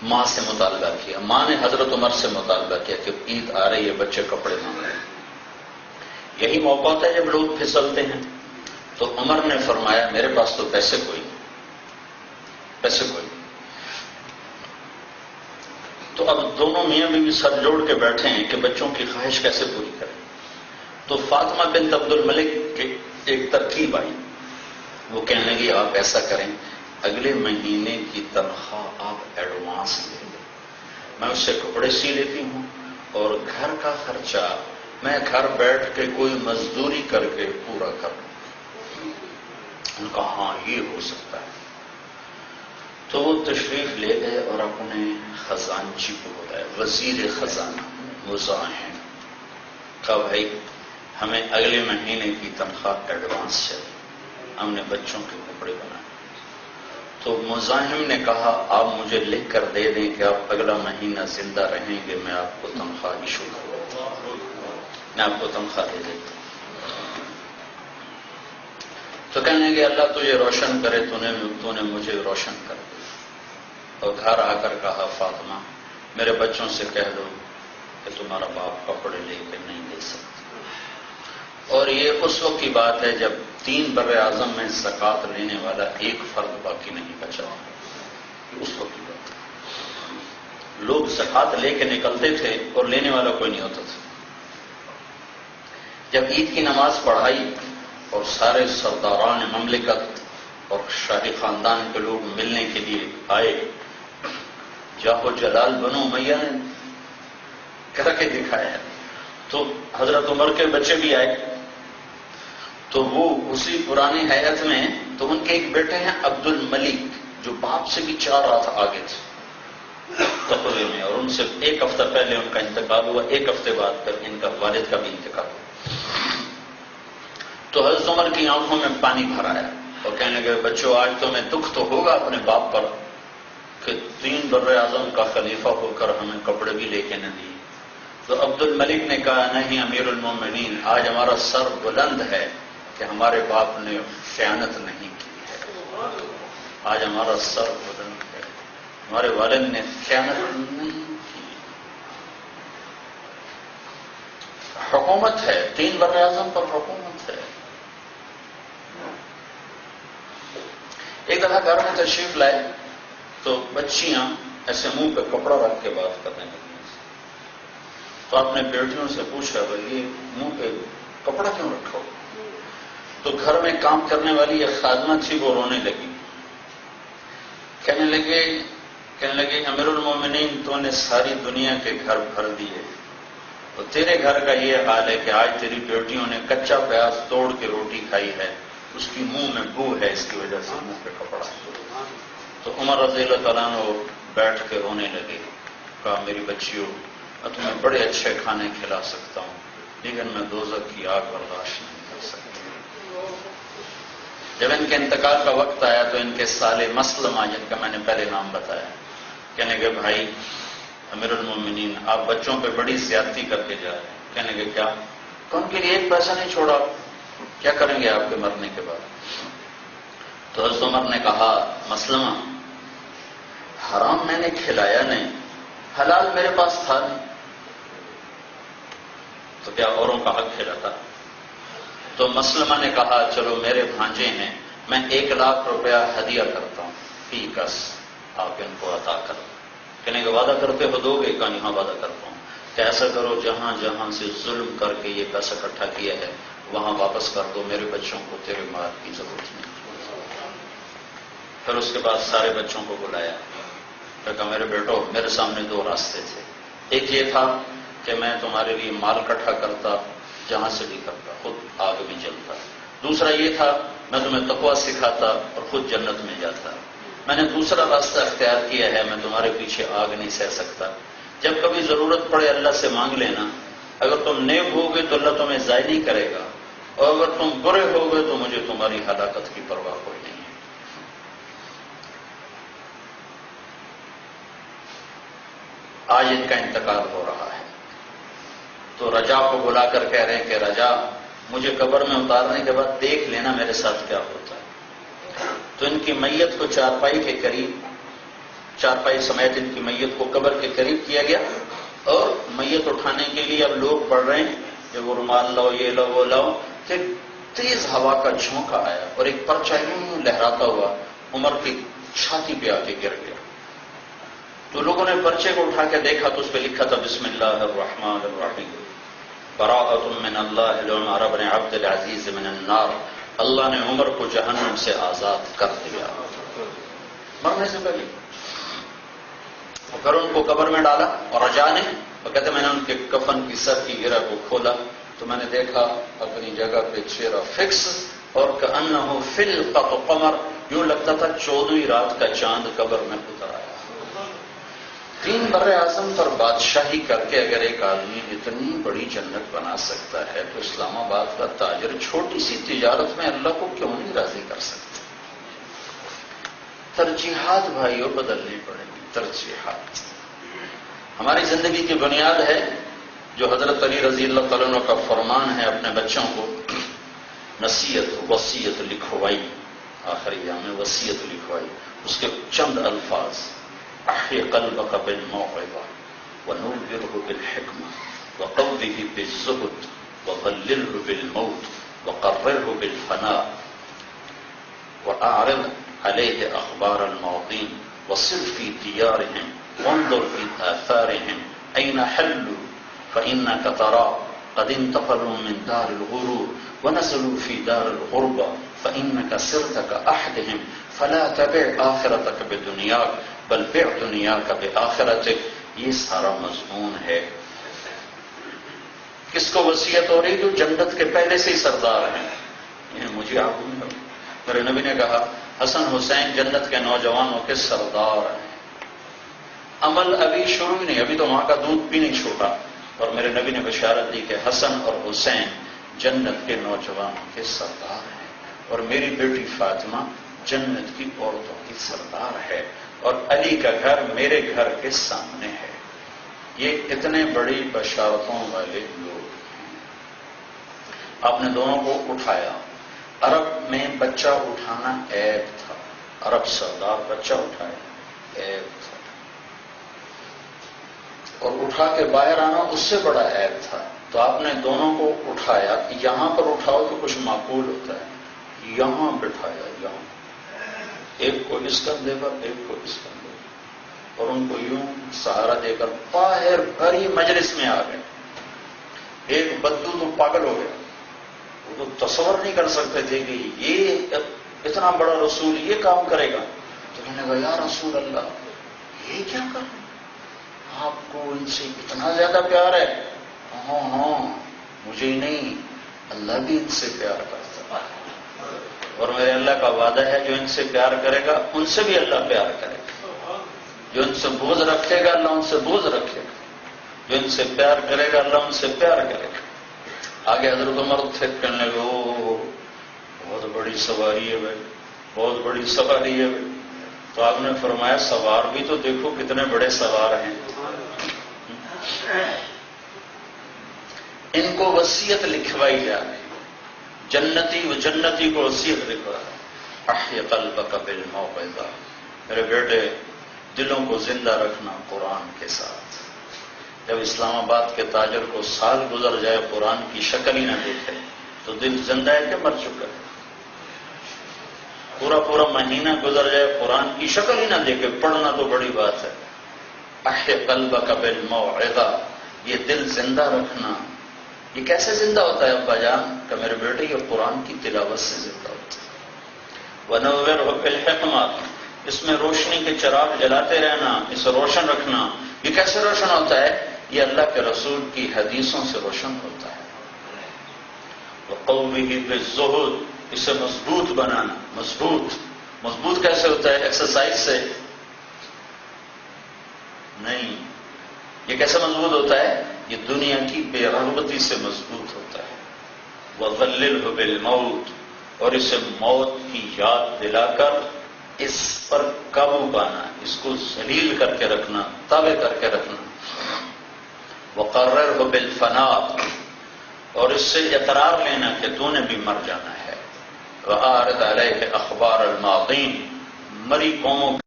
ماں سے مطالبہ کیا، ماں نے حضرت عمر سے مطالبہ کیا کہ عید آ رہی ہے، بچے کپڑے مانگ رہے ہیں۔ یہی موقع ہوتا ہے جب لوگ پھسلتے ہیں۔ تو عمر نے فرمایا میرے پاس تو پیسے کوئی نہیں، پیسے کوئی نہیں۔ تو اب دونوں میاں بیوی سر جوڑ کے بیٹھے ہیں کہ بچوں کی خواہش کیسے پوری کریں۔ تو فاطمہ بنت عبد الملک کی ایک ترکیب آئی، وہ کہنے لگی آپ ایسا کریں، اگلے مہینے کی تنخواہ آپ ایڈوانس لے لیں، میں اس سے کپڑے سی لیتی ہوں اور گھر کا خرچہ میں گھر بیٹھ کے کوئی مزدوری کر کے پورا کر لوں۔ ان کا ہاں یہ ہو سکتا ہے۔ تو وہ تشریف لے گئے اور اپنے خزانچی کو بتایا، وزیر خزانہ مزاحم، کہا بھائی ہمیں اگلے مہینے کی تنخواہ ایڈوانس چاہیے، ہم نے بچوں کے کپڑے بنائے۔ تو مزاحم نے کہا آپ مجھے لکھ کر دے دیں کہ آپ اگلا مہینہ زندہ رہیں گے، میں آپ کو تنخواہ ایشو کروں گا، میں آپ کو تنخواہ دے دیتا ہوں۔ تو کہنے لگے اللہ تجھے روشن کرے، تو نے مجھے روشن کر دیا۔ اور گھر آ کر کہا فاطمہ میرے بچوں سے کہہ دو کہ تمہارا باپ کپڑے لے کے نہیں دے سکتا۔ اور یہ اس وقت کی بات ہے جب 3 بر اعظم میں زکوٰۃ لینے والا ایک فرد باقی نہیں بچا، اس وقت کی بات ہے۔ لوگ زکوٰۃ لے کے نکلتے تھے اور لینے والا کوئی نہیں ہوتا تھا۔ جب عید کی نماز پڑھائی اور سارے سرداران مملکت اور شاہی خاندان کے لوگ ملنے کے لیے آئے، جاہو جلال بنو امیہ نے کر کے دکھایا ہے، تو حضرت عمر کے بچے بھی آئے، تو وہ اسی پرانی حیات میں، تو ان کے ایک بیٹے ہیں عبد الملک جو باپ سے بھی 4 ہاتھ آگے تھے تقوی میں، اور ان سے 1 ہفتہ پہلے ان کا انتقال ہوا، 1 ہفتے بعد پھر ان کا والد کا بھی انتقال ہوا۔ تو حضرت عمر کی آنکھوں میں پانی بھر آیا اور کہنے لگے بچوں آج تو میں دکھ تو ہوگا اپنے باپ پر کہ 3 بر اعظم کا خلیفہ ہو کر ہمیں کپڑے بھی لے کے نہ دیے۔ تو عبد الملک نے کہا نہیں امیر المومنین، آج ہمارا سر بلند ہے کہ ہمارے باپ نے خیانت نہیں کی ہے، آج ہمارا سر بلند ہے، ہمارے والد نے خیانت نہیں کی۔ حکومت ہے، 3 بر اعظم پر حکومت ہے۔ ایک دفعہ گھر میں تشریف لائے تو بچیاں ایسے منہ پہ کپڑا رکھ کے بات کرنے لگی، تو آپ نے بیٹیوں سے پوچھا بھائی یہ منہ پہ کپڑا کیوں رکھا ہو؟ تو گھر میں کام کرنے والی ایک خادمہ تھی، وہ رونے لگی، کہنے لگے امیر المومنین تو نے ساری دنیا کے گھر بھر دیے، تو تیرے گھر کا یہ حال ہے کہ آج تیری بیٹیوں نے کچا پیاز توڑ کے روٹی کھائی ہے، اس کی منہ میں بو ہے، اس کی وجہ سے منہ پہ کپڑا۔ تو عمر رضی اللہ تعالیٰ عنہ بیٹھ کے رونے لگے، کہا میری بچیوں میں تمہیں بڑے اچھے کھانے کھلا سکتا ہوں لیکن میں دوزخ کی آگ برداشت نہیں کر سکتا۔ جب ان کے انتقال کا وقت آیا تو ان کے سالے مسلمہ جن کا میں نے پہلے نام بتایا، کہنے کہ بھائی امیر المومنین آپ بچوں پہ بڑی زیادتی کر کے جا رہے ہیں۔ کہنے کہ کیا؟ تو ان کے لیے 1 پیسہ نہیں چھوڑا، کیا کریں گے آپ کے مرنے کے بعد؟ تو حضرت عمر نے کہا مسلمہ حرام میں نے کھلایا نہیں، حلال میرے پاس تھا نہیں، تو کیا اوروں کا حق کھلاتا؟ تو مسلمہ نے کہا چلو میرے بھانجے ہیں، میں 1 لاکھ روپیہ ہدیہ کرتا ہوں، فی کس آپ ان کو عطا کر۔ کہنے کہ وعدہ کرتے ہو دو گے؟ کہا ہاں وعدہ کرتا ہوں کہ ایسا کرو جہاں جہاں سے ظلم کر کے یہ پیسہ اکٹھا کیا ہے وہاں واپس کر دو، میرے بچوں کو تیرے مال کی ضرورت نہیں۔ پھر اس کے بعد سارے بچوں کو بلایا، پھر کہا میرے بیٹو میرے سامنے 2 راستے تھے، ایک یہ تھا کہ میں تمہارے لیے مال اکٹھا کرتا جہاں سے بھی کرتا، خود آگ میں جلتا، دوسرا یہ تھا میں تمہیں تقویٰ سکھاتا اور خود جنت میں جاتا۔ میں نے دوسرا راستہ اختیار کیا ہے، میں تمہارے پیچھے آگ نہیں سہ سکتا، جب کبھی ضرورت پڑے اللہ سے مانگ لینا، اگر تم نیک ہوگے تو اللہ تمہیں ضائع نہیں کرے گا، اور اگر تم برے ہوگے تو مجھے تمہاری ہلاکت کی پرواہ کوئی نہیں ہے۔ آج ان کا انتقال ہو رہا ہے، تو رجا کو بلا کر کہہ رہے ہیں کہ رجا مجھے قبر میں اتارنے کے بعد دیکھ لینا میرے ساتھ کیا ہوتا ہے۔ تو ان کی میت کو چارپائی کے قریب چارپائی سمیت ان کی میت کو قبر کے قریب کیا گیا، اور میت اٹھانے کے لیے اب لوگ بڑھ رہے ہیں کہ وہ رومال لاؤ، یہ لاؤ، وہ لاؤ، کہ تیز ہوا کا جھونکا آیا اور ایک پرچہ یوں لہراتا ہوا عمر کی چھاتی پہ آ کے گر گیا۔ تو لوگوں نے پرچے کو اٹھا کے دیکھا تو اس پہ لکھا تھا بسم اللہ الرحمن الرحیم، براءۃ من اللہ لعمر بن عبد العزیز من النار، اللہ نے عمر کو جہنم سے آزاد کر دیا مرنے سے پہلے۔ اور پھر ان کو قبر میں ڈالا اور رجا نے، اور کہتے میں نے ان کے کفن کی سر کی گرہ کو کھولا تو میں نے دیکھا اپنی جگہ پہ چہرہ فکس، اور کأنہ فی القط قمر، یوں لگتا تھا 14ویں رات کا چاند قبر میں اتر آیا۔ 3 بر اعظم پر بادشاہی کر کے اگر ایک آدمی اتنی بڑی جنت بنا سکتا ہے تو اسلام آباد کا تاجر چھوٹی سی تجارت میں اللہ کو کیوں نہیں راضی کر سکتا؟ ترجیحات بھائیوں بدلنی پڑیں گی، ترجیحات۔ ہماری زندگی کی بنیاد ہے جو حضرت علی رضی اللہ تعالیٰ عنہ کا فرمان ہے اپنے بچوں کو نصیحت وصیت لکھوائی، آخری ایام میں وصیت لکھوائی، اس کے چند الفاظ احی قلبک بالموعظہ ونورہ بالحکمہ وقوہ بالزہد وظللہ بالموت وقررہ بالفناء واعرض علیہ اخبار الماضین وصر فی دیارہم وانظر فی آثارہم این حلوا فإنک ترى قد انتقلوا من دار الغرور ونزلوا في دار الغربة فإنك سرت كأحدهم فلا تبع آخرتك بدنياك بل بع دنياك بآخرتك۔ یہ سارا مضمون ہے۔ کس کو وصیت ہو رہی؟ جو جنت کے پہلے سے ہی سردار ہیں۔ یہ مجھے آپ میرے نبی نے کہا حسن حسین جنت کے نوجوانوں کے سردار ہیں۔ عمل ابھی شروع ہی نہیں، ابھی تو ماں کا دودھ بھی نہیں چھوٹا، اور میرے نبی نے بشارت دی کہ حسن اور حسین جنت کے نوجوانوں کے سردار ہیں، اور میری بیٹی فاطمہ جنت کی عورتوں کی سردار ہے، اور علی کا گھر میرے گھر کے سامنے ہے۔ یہ اتنے بڑی بشارتوں والے لوگ ہیں۔ آپ نے دونوں کو اٹھایا۔ عرب میں بچہ اٹھانا عیب تھا، عرب سردار بچہ اٹھائے عیب تھا، اور اٹھا کے باہر آنا اس سے بڑا عیب تھا۔ تو آپ نے دونوں کو اٹھایا، یہاں پر اٹھاؤ تو کچھ معقول ہوتا ہے، یہاں بٹھایا، یہاں ایک کو اس کندھے پر ایک کو اس کندھے پر، اور ان کو یوں سہارا دے کر باہر بھری مجلس میں آ گئے۔ ایک بدو تو پاگل ہو گیا، وہ تو تصور نہیں کر سکتے تھے کہ یہ اتنا بڑا رسول یہ کام کرے گا۔ تو میں نے کہا یا رسول اللہ یہ کیا کر رہے ہیں؟ آپ کو ان سے اتنا زیادہ پیار ہے؟ ہاں ہاں، مجھے ہی نہیں اللہ بھی ان سے پیار کرتا ہے، اور میرے اللہ کا وعدہ ہے جو ان سے پیار کرے گا ان سے بھی اللہ پیار کرے گا، جو ان سے بغض رکھے گا اللہ ان سے بغض رکھے گا، جو ان سے پیار کرے گا اللہ ان سے پیار کرے گا۔ آگے حضرت عمر تھے کہنے لگے او بہت بڑی سواری ہے بھائی، بہت بڑی سواری ہے بھائی۔ تو آپ نے فرمایا سوار بھی تو دیکھو کتنے بڑے سوار ہیں۔ ان کو وصیت لکھوائی جا رہی، جنتی و جنتی کو وصیت لکھوا احی قلبک بالموعظہ، میرے بیٹے دلوں کو زندہ رکھنا قرآن کے ساتھ۔ جب اسلام آباد کے تاجر کو سال گزر جائے قرآن کی شکل ہی نہ دیکھے تو دل زندہ ہے کہ مر چکا ہے؟ پورا مہینہ گزر جائے قرآن کی شکل ہی نہ دیکھے، پڑھنا تو بڑی بات ہے۔ احی قلبک بالموعظہ، یہ دل زندہ رکھنا، یہ کیسے زندہ ہوتا ہے ابا جان؟ کہ میرے بیٹے یہ قرآن کی تلاوت سے زندہ ہوتا ہے۔ ونورہ بالحکمہ، اس میں روشنی کے چراغ جلاتے رہنا، اسے روشن رکھنا۔ یہ کیسے روشن ہوتا ہے؟ یہ اللہ کے رسول کی حدیثوں سے روشن ہوتا ہے۔ وقوہ بالزہد، اسے مضبوط بنانا۔ مضبوط کیسے ہوتا ہے؟ ایکسرسائز سے نہیں۔ یہ کیسے مضبوط ہوتا ہے؟ یہ دنیا کی بے رغبتی سے مضبوط ہوتا ہے۔ وَظَلِّلْهُ بِالْمَوْتِ، اور اسے موت کی یاد دلا کر اس پر قابو پانا، اس کو ذلیل کر کے رکھنا، تابع کر کے رکھنا۔ وَقَرَّرْهُ بِالْفَنَاءِ، اور اس سے اقرار لینا کہ تو نے بھی مر جانا ہے۔ وَأَعْرِضْ عَلَيْهِ أَخْبَارَ الْمَاضِينَ، مری قوموں